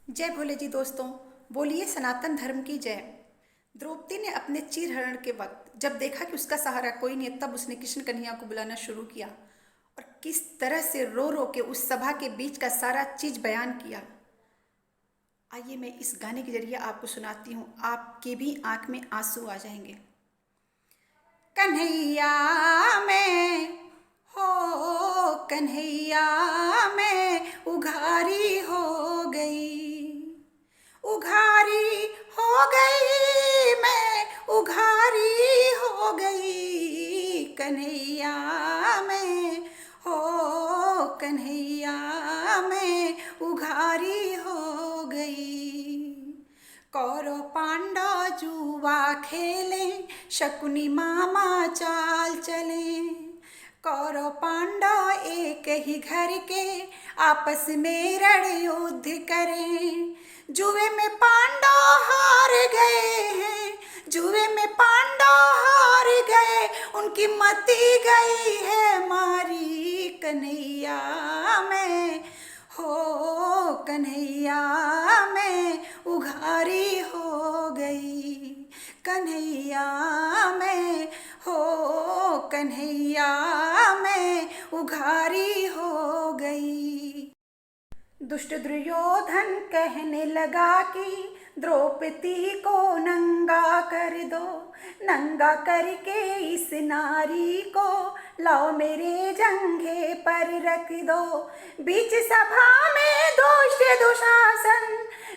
जय भोले जी दोस्तों, बोलिए सनातन धर्म की जय। द्रौपदी ने अपने चीरहरण के वक्त जब देखा कि उसका सहारा कोई नहीं है, तब उसने कृष्ण कन्हैया को बुलाना शुरू किया और किस तरह से रो रो के उस सभा के बीच का सारा चीज बयान किया। आइए मैं इस गाने के जरिए आपको सुनाती हूँ, आपके भी आंख में आंसू आ जाएंगे। कन्हैया मैं हो कन्हैया मैं उघारी हो गई, उघारी हो गई मैं उघारी हो गई। कन्हैया मैं हो कन्हैया मैं उघारी हो गई। कौरव पांडव जुआ खेले, शकुनी मामा चाल चले। कौरव पांडव एक ही घर के आपस में रण युद्ध करें। जुए में पांडव हार गए हैं, जुए में पांडव हार गए, उनकी मती गई है मारी। कन्हैया मैं हो कन्हैया मैं उघारी हो गई। कन्हैया मैं हो कन्हैया मैं उघारी हो गई। दुष्ट दुर्योधन कहने लगा कि द्रौपदी को नंगा कर दो, नंगा करके इस नारी को लाओ मेरे जंघे पर रख दो। बीच सभा में दुष्ट दुशासन,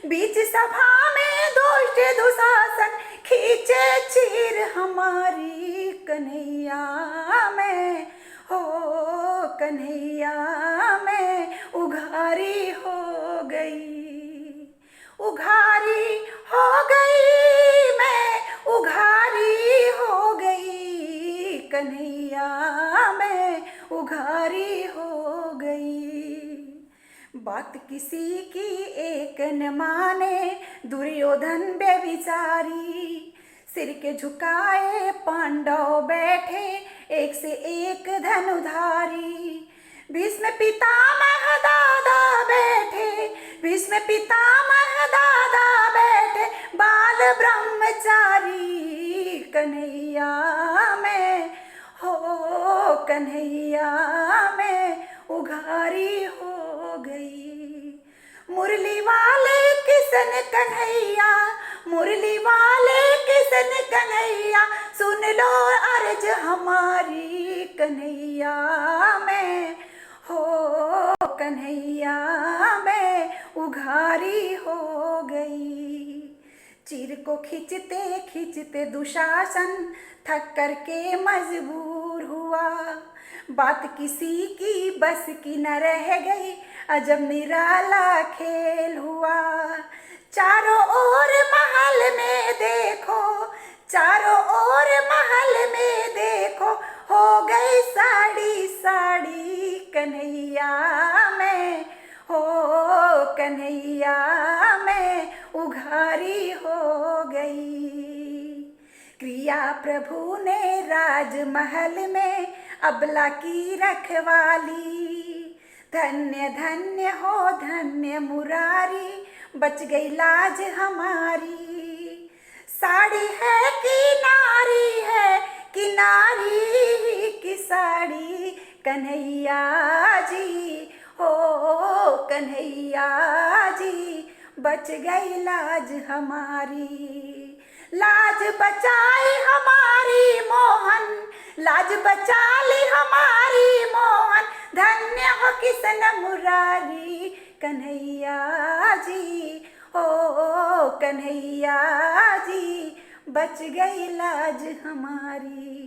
बीच सभा में दुष्ट दुशासन खींचे चीर हमारी। कन्हैया मैं हो कन्हैया मैं उघारी हो गई, उघारी हो गई मैं उघारी हो गई। कन्हैया मैं उघारी हो गई। बात किसी की एक न माने दुर्योधन बेविचारी, सिर के झुकाए पांडव बैठे एक से एक धनुधारी। भीष्म पितामह दादा बैठे, भीष्म पितामह दादा बैठे बाल ब्रह्मचारी। कन्हैया मैं हो कन्हैया मैं उघारी हो गई। मुरली वाले किशन कन्हैया, मुरली वाले किशन कन्हैया, सुन लो अर्ज हमारी। कन्हैया मैं हो कन्हैया मैं उघारी हो गई। चीर को खींचते खींचते दुशासन थक करके मजबूर हुआ। बात किसी की बस की न रह गई, अजब निराला खेल हुआ। चारों ओर महल में देखो, चारों ओर महल में देखो, हो गई साड़ी साड़ी। कन्हैया मैं हो कन्हैया मैं उघारी हो गई। क्रिया प्रभु ने राजमहल में अबला की रखवाली। धन्य धन्य हो धन्य मुरारी, बच गई लाज हमारी। साड़ी है कि नारी है कि नारी की साड़ी। कन्हैया जी हो कन्हैया जी, बच गई लाज हमारी। लाज बचाई हमारी मोहन, लाज बचा ली हमारी मोहन, धन्य हो किशन मुरारी। कन्हैया जी हो कन्हैया जी, बच गई लाज हमारी।